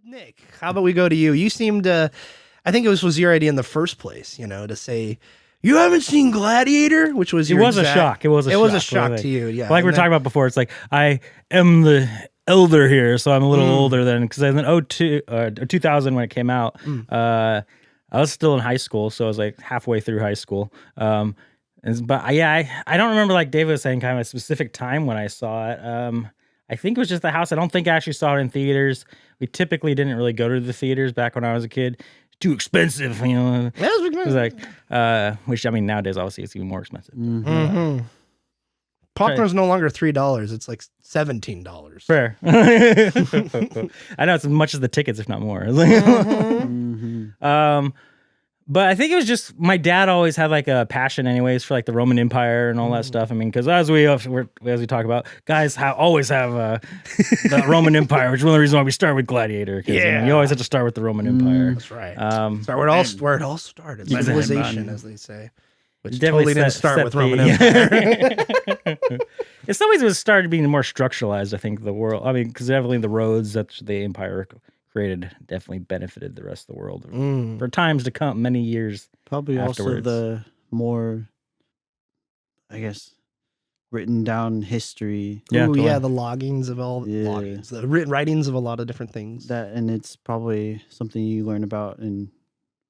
Nick, how about we go to you? You seemed I think it was your idea in the first place, to say you haven't seen Gladiator, which was a shock. It was a shock to you, yeah. Like we were talking about before, it's like I am the elder here, so I'm a little older than because in 2000 when it came out, I was still in high school, so I was like halfway through high school. I don't remember, like David was saying, kind of a specific time when I saw it. I think it was just the house. I don't think I actually saw it in theaters. We typically didn't really go to the theaters back when I was a kid. Too expensive, It was like, which I mean, nowadays obviously it's even more expensive. Popcorn's no longer $3; it's like $17. Fair. I know it's as much as the tickets, if not more. But I think it was just my dad always had like a passion, anyways, for like the Roman Empire and all that stuff. I mean, because as we talk about, guys always have the Roman Empire, which is one of the reasons why we start with Gladiator. Yeah, you always have to start with the Roman Empire. That's right. Start where it all started. Civilization, as they say. Which totally didn't start with Roman Empire. In some ways, it was started being more structuralized. I think the world. I mean, because definitely the roads that the empire created definitely benefited the rest of the world for times to come, many years. Probably afterwards. Also the more, I guess, written down history. Yeah, the loggings of all loggings, the written writings of a lot of different things. And it's probably something you learn about in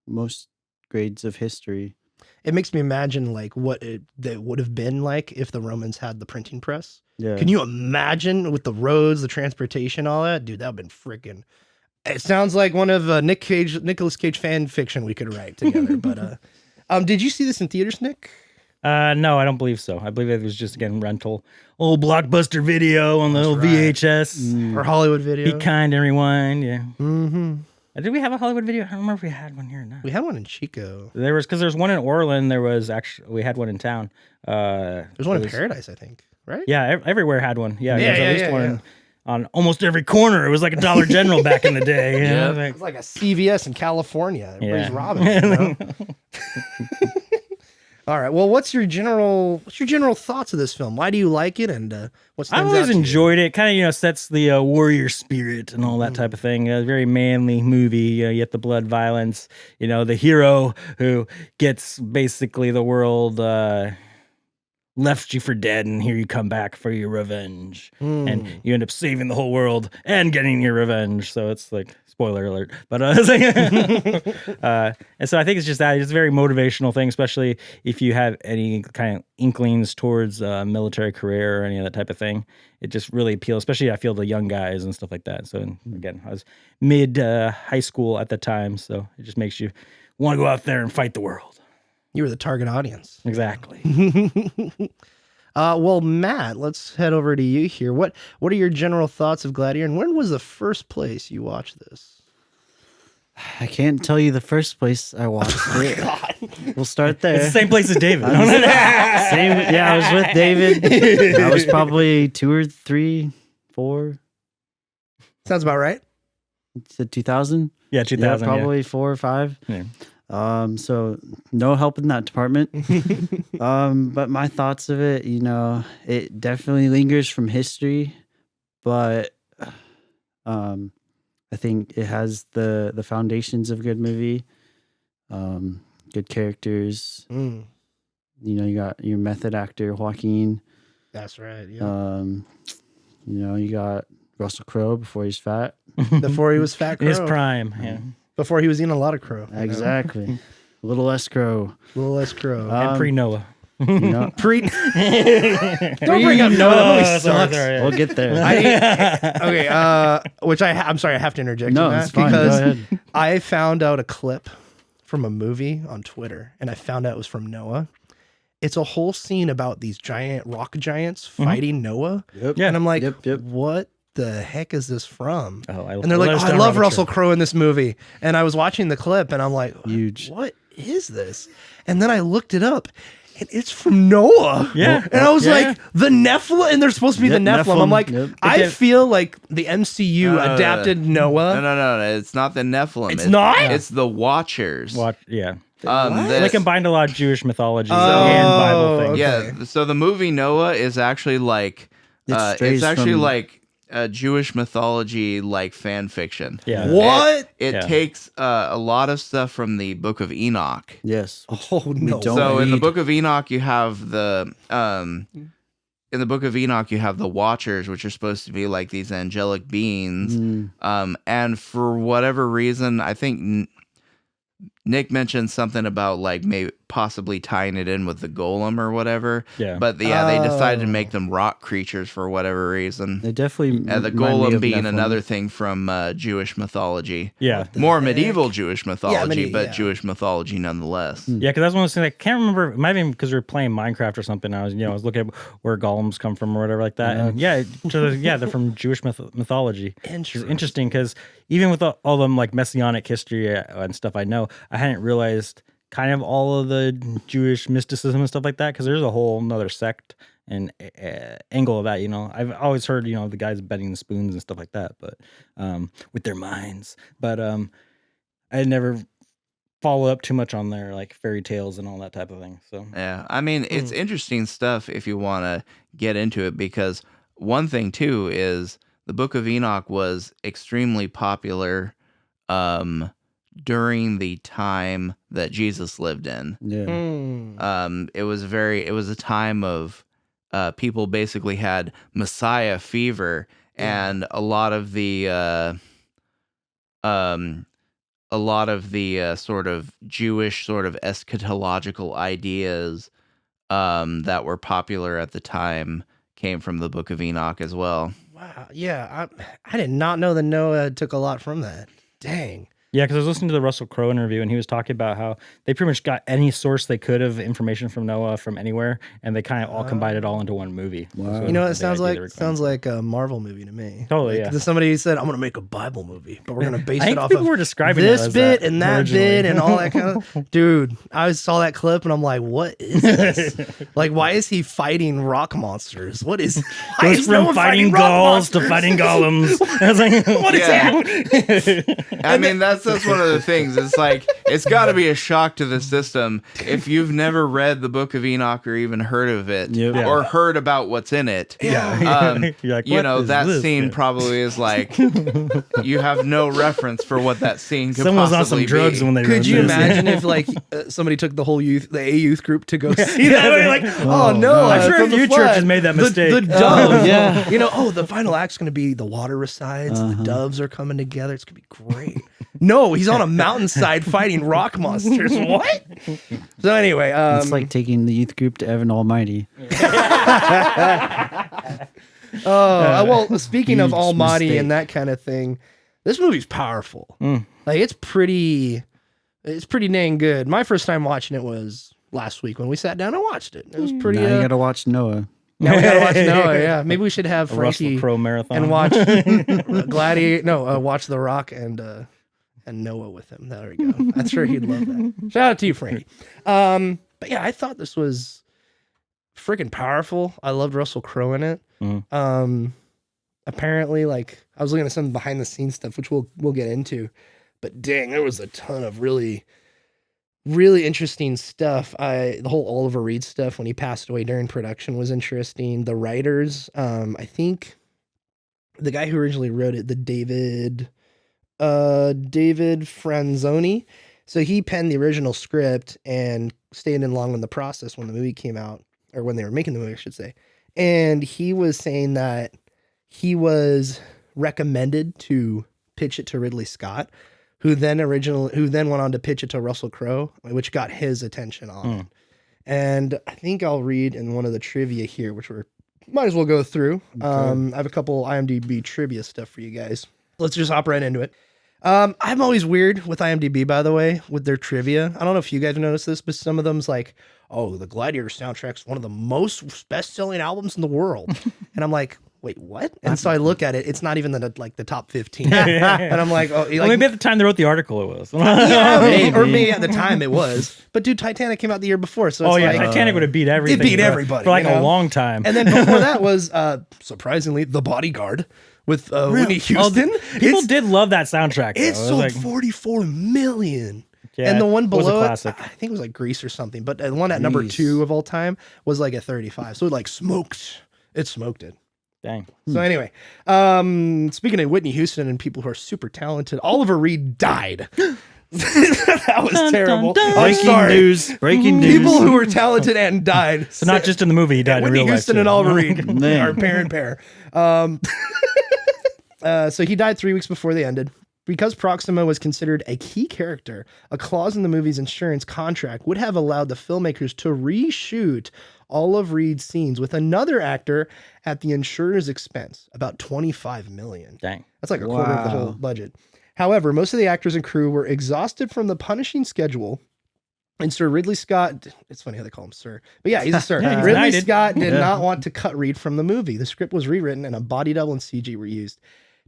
most grades of history. It makes me imagine like what it would have been like if the Romans had the printing press. Yeah. Can you imagine with the roads, the transportation, all that? Dude, that would have been freaking... It sounds like one of Nicolas Cage fan fiction we could write together. But did you see this in theaters, Nick? No, I don't believe so. I believe it was just, again, rental. Old Blockbuster Video on the old VHS. Or Hollywood Video. Be kind and rewind, yeah. Mm-hmm. Did we have a Hollywood Video? I don't remember if we had one here or not. We had one in Chico. Because there's one in Orland. We had one in town. There's one in Paradise, I think, right? Yeah, everywhere had one. Yeah, there's at least one on almost every corner. It was like a Dollar General back in the day. It was like a CVS in California. Everybody's robbing. All right. Well, what's your general thoughts of this film? Why do you like it, and what's I always enjoyed it. Kind of sets the warrior spirit and all that type of thing. A very manly movie. You get the blood, violence. The hero who gets basically the world left you for dead, and here you come back for your revenge, and you end up saving the whole world and getting your revenge. So it's like, spoiler alert, but and so I think it's just that it's a very motivational thing, especially if you have any kind of inklings towards military career or any of that type of thing. It just really appeals, especially I feel the young guys and stuff like that. So again, I was mid high school at the time, so it just makes you want to go out there and fight the world. You were the target audience. Exactly. Well, Matt, let's head over to you here. What are your general thoughts of Gladiator, and when was the first place you watched this? I can't tell you the first place I watched it. God. We'll start there. It's the same place as David. I was with David. I was probably 2 or 3, 4. Sounds about right. It's 2000? Yeah, 2000. Yeah, probably 4 or 5. Yeah. So no help in that department. But my thoughts of it, it definitely lingers from history, but I think it has the foundations of a good movie, good characters. You got your method actor Joaquin. That's right. Yeah. You got Russell Crowe before he's fat. Before he was fat Crow. His prime. Yeah. Before he was eating a lot of crow. Exactly. A little less crow. And pre-Noah. Don't bring up Noah. That movie sucks. We'll get there. I'm sorry, I have to interject. No, that it's fine. because Go ahead. I found out a clip from a movie on Twitter, and I found out it was from Noah. It's a whole scene about these giant rock giants fighting Noah. Yep. And I'm like, Yep. What the heck is this from? And they're like, I love Russell Crowe in this movie. And I was watching the clip, and I'm like, huge. What is this? And then I looked it up, and it's from Noah. Yeah. And I was like, the Nephilim, and they're supposed to be the Nephilim. I'm like, I feel like the MCU adapted Noah. No. It's not the Nephilim. It's not? It's the Watchers. Yeah. They combined a lot of Jewish mythology and Bible things. Yeah. So the movie Noah is actually like, it's actually like Jewish mythology like fan fiction. Yeah. What? It Yeah. takes a lot of stuff from the Book of Enoch. Yes. Oh no! don't So in the read. Book of Enoch, you have the Watchers, which are supposed to be like these angelic beings. And for whatever reason, I think Nick mentioned something about like maybe possibly tying it in with the golem or whatever. Yeah. But they decided to make them rock creatures for whatever reason. They definitely The remind me golem of being Nephilim. another thing from Jewish mythology. Yeah. More medieval Jewish mythology, but yeah. Jewish mythology nonetheless. Yeah, because that's one of those things I can't remember. It might have been because we were playing Minecraft or something. I was looking at where golems come from or whatever like that. And they're from Jewish mythology. Which is interesting because even with all them like messianic history and stuff, I know I hadn't realized kind of all of the Jewish mysticism and stuff like that. Because there's a whole another sect and angle of that. I've always heard the guys bending the spoons and stuff like that, but with their minds. But I never follow up too much on their like fairy tales and all that type of thing. So Yeah, I mean, it's interesting stuff if you want to get into it, because one thing too is the Book of Enoch was extremely popular during the time that Jesus lived in. Yeah. It was a time of people basically had Messiah fever, and a lot of the sort of Jewish sort of eschatological ideas that were popular at the time came from the Book of Enoch as well. Wow. Yeah, I did not know that Noah took a lot from that. Dang. yeah, because I was listening to the Russell Crowe interview and he was talking about how they pretty much got any source they could of information from Noah from anywhere, and they kind of all combined it all into one movie. Wow. So You know what it the sounds idea like? they were going Sounds for. like a Marvel movie to me. Totally, Like, yeah. Somebody said, "I'm gonna make a Bible movie, but we're gonna base I it think off people of were describing this it as bit that and that originally. bit and all that kind of." Dude, I saw that clip and I'm like, "What is this? Like, why is he fighting rock monsters? What is? Why Goes is from Noah fighting rock Gauls to monsters? fighting golems. I was like, what is happening? I mean, that's one of the things. It's like, it's got to be a shock to the system if you've never read the Book of Enoch or even heard of it, Yep. or heard about what's in it. Yeah. You're like, what is that this? scene Yeah. probably is like, you have no reference for what that scene could Someone's on possibly some drugs be. when they Could wrote you this. imagine if like somebody took the whole youth group to go see that? Yeah. They're like, oh no, I'm sure a from the few flood, churches made that mistake. The dove, yeah. the final act's gonna be the water resides, the doves are coming together. It's gonna be great. No, he's on a mountainside fighting rock monsters. What? So anyway, It's like taking the youth group to Evan Almighty. well, speaking of Huge Almighty mistake. and that kind of thing, this movie's powerful. Like it's pretty dang good. My first time watching it was last week when we sat down and watched it. It was pretty. Now you gotta watch Noah. Now we gotta watch Noah. Yeah, maybe we should have A Russell Frankie Crowe marathon. and watch Gladiator. No, watch The Rock and Noah with him. There we go. I'm sure he'd love that. Shout out to you, Frankie. But yeah, I thought this was freaking powerful. I loved Russell Crowe in it. Apparently, like I was looking at some behind the scenes stuff, which we'll get into. But dang, there was a ton of really interesting stuff. The whole Oliver Reed stuff when he passed away during production was interesting. The writers, I think the guy who originally wrote it, the David Franzoni. So he penned the original script and stayed in long in the process when the movie came out, or when they were making the movie, I should say. And he was saying that he was recommended to pitch it to Ridley Scott, who then went on to pitch it to Russell Crowe, which got his attention on it. And I think I'll read in one of the trivia here, which might as well go through. I have a couple IMDb trivia stuff for you guys. Let's just hop right into it. I'm always weird with IMDb, by the way, with their trivia. I don't know if you guys noticed this, but some of them's like, oh, the Gladiator soundtrack's one of the most best-selling albums in the world. And I'm like, wait, what? And so I look at it, it's not even the top 15. And I'm like, oh, Well, maybe at the time they wrote the article, it was. yeah, maybe at the time it was. But dude, Titanic came out the year before, so it's like, Titanic would have beat everything. beat everybody, for like you know? a long time. And then before that was surprisingly The Bodyguard with Whitney Houston. People did love that soundtrack. It though. was sold like, 44 million. Yeah, and the one it was a below it, classic. I think it was like Grease or something, but the one at number Grease. 2 of all time was like a 35. So it like smoked. It smoked it. Dang. So anyway, speaking of Whitney Houston and people who are super talented, Oliver Reed died. That was terrible. I'm Breaking sorry. news. Breaking news. People who were talented and died. So not just in the movie, he died in Whitney real life. Houston too. and Oliver Reed Man. are pair and pair. So he died 3 weeks before they ended. Because Proxima was considered a key character, a clause in the movie's insurance contract would have allowed the filmmakers to reshoot all of Reed's scenes with another actor at the insurer's expense, about $25 million. Dang. That's like a quarter of the whole Wow. budget. However, most of the actors and crew were exhausted from the punishing schedule. And Sir Ridley Scott, it's funny how they call him Sir, but yeah, he's a Sir. Yeah, he's Ridley knighted. Scott did Yeah. not want to cut Reed from the movie. The script was rewritten and a body double and CG were used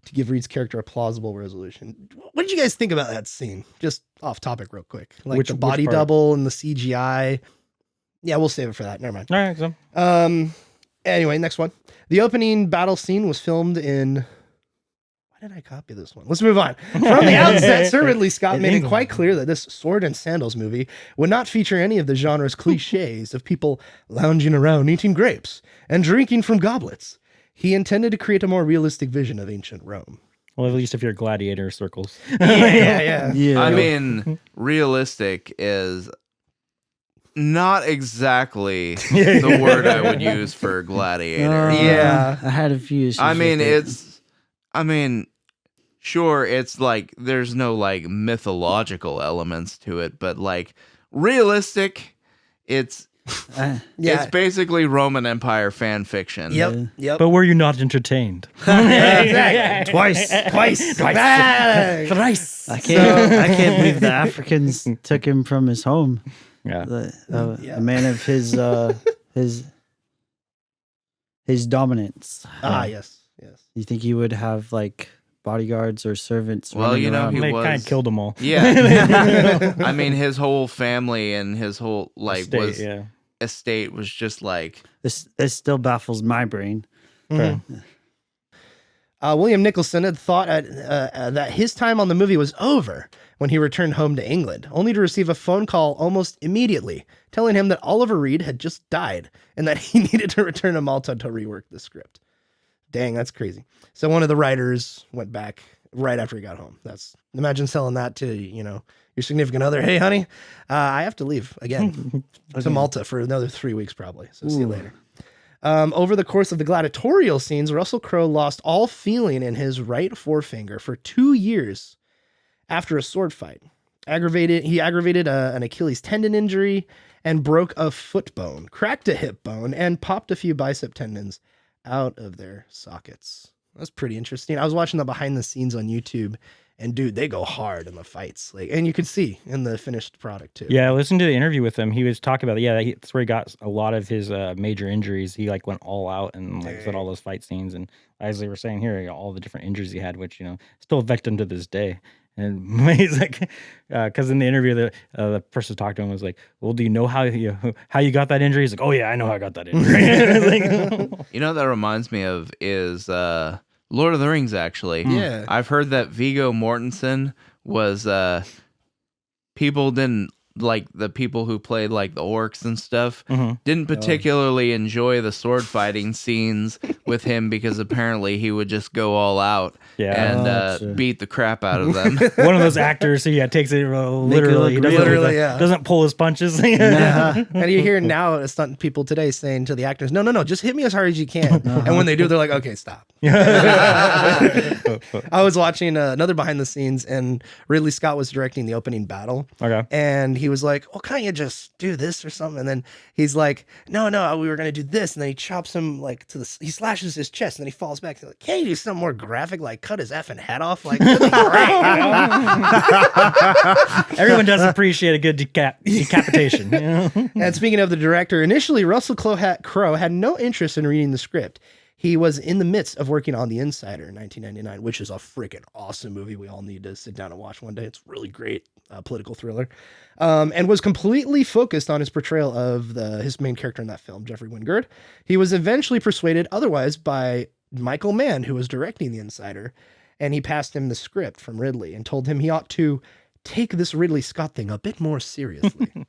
to give Reed's character a plausible resolution. What did you guys think about that scene? Just off topic real quick. Like Which the body part? double and the CGI. Yeah, we'll save it for that. Never mind. All right. So Anyway, next one. The opening battle scene was filmed in. Why did I copy this one? Let's move on. From the outset, Sir Ridley Scott In made it England. quite clear that this sword and sandals movie would not feature any of the genre's cliches of people lounging around eating grapes and drinking from goblets. He intended to create a more realistic vision of ancient Rome. well, at least if you're Gladiator circles. Yeah. Yeah. I mean, realistic is not exactly the word I would use for Gladiator. Yeah. I had a few issues. I mean, with it. sure, it's like there's no like mythological elements to it, but like realistic, it's Yeah. basically Roman Empire fan fiction. Yep. But were you not entertained? Yeah, exactly. Twice. Ah. Thrice. I can't believe the Africans took him from his home. Yeah. A man of his dominance. Yes. You think he would have like bodyguards or servants? Well, running you know, around? he They kind was- of killed them all. Yeah. I mean, his whole family and his whole Estate, estate was just like This still baffles my brain. Fair. William Nicholson had thought that his time on the movie was over when he returned home to England, only to receive a phone call almost immediately telling him that Oliver Reed had just died and that he needed to return to Malta to rework the script. Dang, that's crazy. So one of the writers went back right after he got home. Imagine selling that to, your significant other. Hey, honey, I have to leave again to Malta for another 3 weeks probably. So see you later. Over the course of the gladiatorial scenes, Russell Crowe lost all feeling in his right forefinger for 2 years after a sword fight. He aggravated an Achilles tendon injury and broke a foot bone, cracked a hip bone, and popped a few bicep tendons out of their sockets. That's pretty interesting. I was watching the behind the scenes on YouTube, and dude, they go hard in the fights. And you can see in the finished product too. Yeah, listen to the interview with him. He was talking about that's where he got a lot of his major injuries. He like went all out and like said all those fight scenes. And as they were saying here, all the different injuries he had, which still affect him to this day. And he's like, because in the interview, the person talked to him was like, "Well, do you know how you got that injury?" He's like, "Oh yeah, I know how I got that injury." You know what that reminds me of is Lord of the Rings, actually. Yeah. I've heard that Viggo Mortensen was people didn't like the people who played like the orcs and stuff didn't particularly enjoy the sword fighting scenes with him because apparently he would just go all out and beat the crap out of them. One of those actors who takes it literally. He doesn't, literally, yeah. doesn't pull his punches. And you hear now stunt people today saying to the actors, no, just hit me as hard as you can. And when they do, they're like, okay, stop. I was watching another behind the scenes, and Ridley Scott was directing the opening battle. Okay. And he was like, well, can't you just do this or something? And then he's like, no, we were going to do this. And then he chops him he slashes his chest, and then he falls back. He's like, can't you do something more graphic, like cut his effing head off? Like, this is great, Everyone does appreciate a good decapitation. And speaking of the director, initially Russell Crowe had no interest in reading the script. He was in the midst of working on The Insider in 1999, which is a freaking awesome movie we all need to sit down and watch one day. It's really great political thriller, and was completely focused on his portrayal of his main character in that film, Jeffrey Wingard. He was eventually persuaded otherwise by Michael Mann, who was directing The Insider, and he passed him the script from Ridley and told him he ought to take this Ridley Scott thing a bit more seriously.